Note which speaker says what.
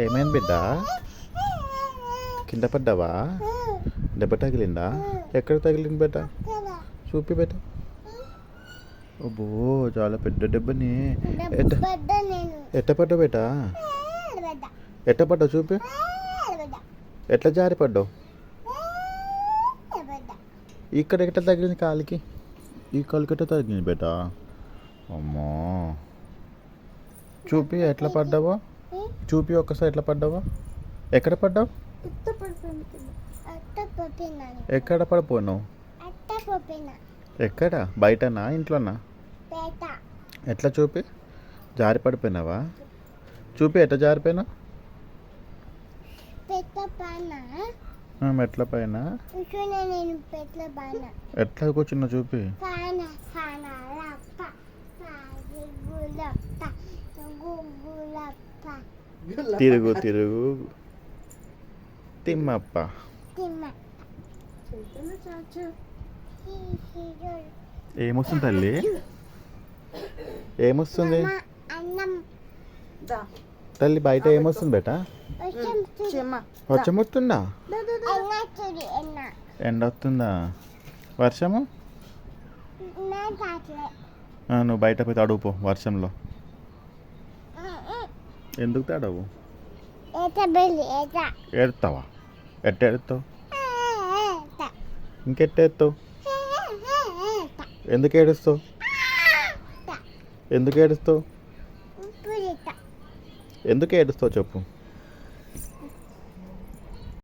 Speaker 1: ఏమైంది బిడ్డ? కింద పడ్డావా? దెబ్బ తగిలిందా? ఎక్కడ తగిలింది బిడ్డ? చూపి బిడ్డ. అబ్బో చాలా పెద్ద దెబ్బని. ఎట్ట పడ్డావు బిడ్డ? ఎట్ట పడ్డావు చూపి. ఎట్లా జారి పడ్డావు? ఇక్కడ ఎట్ట తగిలింది కాలికి? ఈ కాలుకి ఎట్ట తగిలింది బిడ్డ? అమ్మో చూపి ఎట్లా పడ్డావో చూపి. ఒక్కసారి ఎట్లా పడ్డావో? ఎక్కడ పడ్డావు? ఎక్కడ పడిపోయినావు? ఎక్కడ? బయటనా ఇంట్లోనా? ఎట్లా చూపి. జారి పడిపోయినావా? చూపి ఎట్లా జారిపోయినా? మెట్ల పైన. ఎట్లా కూర్చున్నా చూపి. తిరుగు తిరుగు తిమ్మప్ప. ఏమొస్తుంది తల్లి? ఏమొస్తుంది తల్లి? బయట ఏమొస్తుంది బేట? వర్షం వస్తుందా? ఎండ వస్తుందా? వర్షము? నువ్వు బయట పోయి తడువుపో వర్షంలో. ఎందుకు తడవు? ఏడుతావా? ఎట్ట ఏడుతావు? ఇంకెట్ట ఏడుతావు? ఎందుకు ఏడుస్తావు? ఎందుకు ఏడుస్తావు? ఎందుకు ఏడుస్తావు చెప్పు.